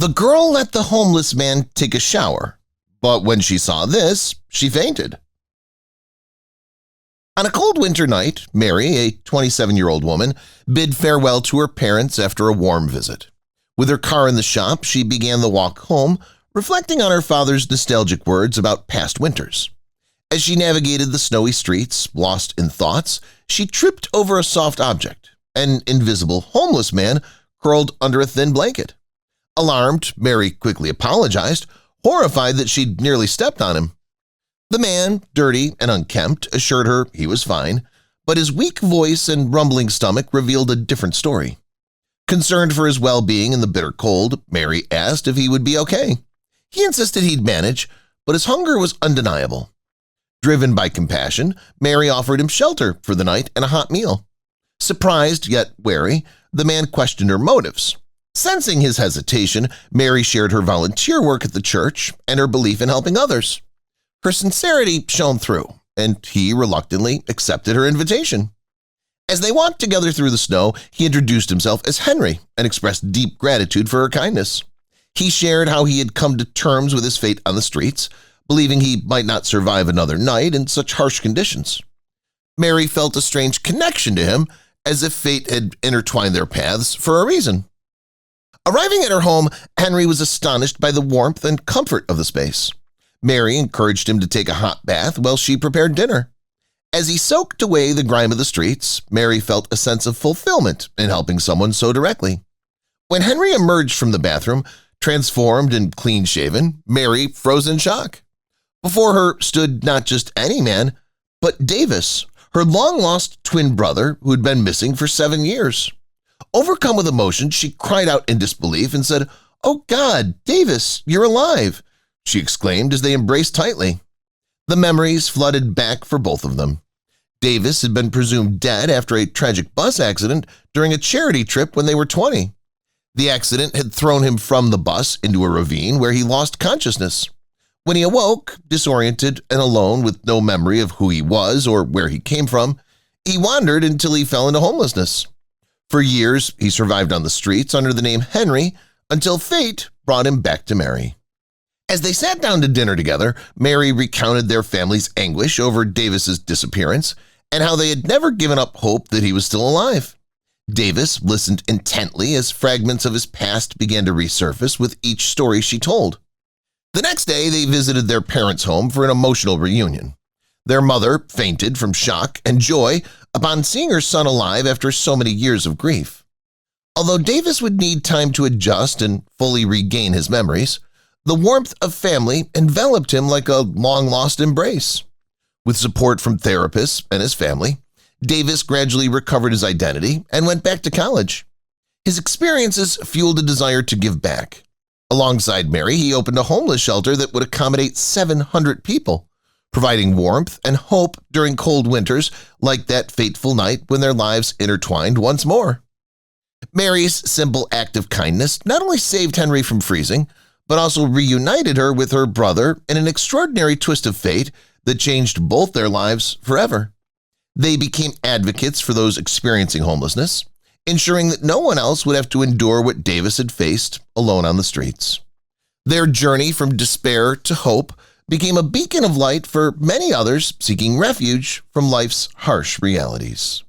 The girl let the homeless man take a shower, but when she saw this, she fainted. On a cold winter night, Mary, a 27-year-old woman, bid farewell to her parents after a warm visit. With her car in the shop, she began the walk home, reflecting on her father's nostalgic words about past winters. As she navigated the snowy streets, lost in thoughts, she tripped over a soft object, an invisible homeless man curled under a thin blanket. Alarmed, Mary quickly apologized, horrified that she'd nearly stepped on him. The man, dirty and unkempt, assured her he was fine, but his weak voice and rumbling stomach revealed a different story. Concerned for his well-being in the bitter cold, Mary asked if he would be okay. He insisted he'd manage, but his hunger was undeniable. Driven by compassion, Mary offered him shelter for the night and a hot meal. Surprised yet wary, the man questioned her motives. Sensing his hesitation, Mary shared her volunteer work at the church and her belief in helping others. Her sincerity shone through, and he reluctantly accepted her invitation. As they walked together through the snow, he introduced himself as Henry and expressed deep gratitude for her kindness. He shared how he had come to terms with his fate on the streets, believing he might not survive another night in such harsh conditions. Mary felt a strange connection to him, as if fate had intertwined their paths for a reason. Arriving at her home, Henry was astonished by the warmth and comfort of the space. Mary encouraged him to take a hot bath while she prepared dinner. As he soaked away the grime of the streets, Mary felt a sense of fulfillment in helping someone so directly. When Henry emerged from the bathroom, transformed and clean-shaven, Mary froze in shock. Before her stood not just any man, but Davis, her long-lost twin brother who had been missing for 7 years. Overcome with emotion, she cried out in disbelief and said, "Oh God, Davis, you're alive!" she exclaimed as they embraced tightly. The memories flooded back for both of them. Davis had been presumed dead after a tragic bus accident during a charity trip when they were 20. The accident had thrown him from the bus into a ravine where he lost consciousness. When he awoke, disoriented and alone with no memory of who he was or where he came from, he wandered until he fell into homelessness. For years, he survived on the streets under the name Henry until fate brought him back to Mary. As they sat down to dinner together, Mary recounted their family's anguish over Davis's disappearance and how they had never given up hope that he was still alive. Davis listened intently as fragments of his past began to resurface with each story she told. The next day, they visited their parents' home for an emotional reunion. Their mother fainted from shock and joy upon seeing her son alive after so many years of grief. Although Davis would need time to adjust and fully regain his memories, the warmth of family enveloped him like a long-lost embrace. With support from therapists and his family, Davis gradually recovered his identity and went back to college. His experiences fueled a desire to give back. Alongside Mary, he opened a homeless shelter that would accommodate 700 people, providing warmth and hope during cold winters like that fateful night when their lives intertwined once more. Mary's simple act of kindness not only saved Henry from freezing, but also reunited her with her brother in an extraordinary twist of fate that changed both their lives forever. They became advocates for those experiencing homelessness, ensuring that no one else would have to endure what Davis had faced alone on the streets. Their journey from despair to hope became a beacon of light for many others seeking refuge from life's harsh realities.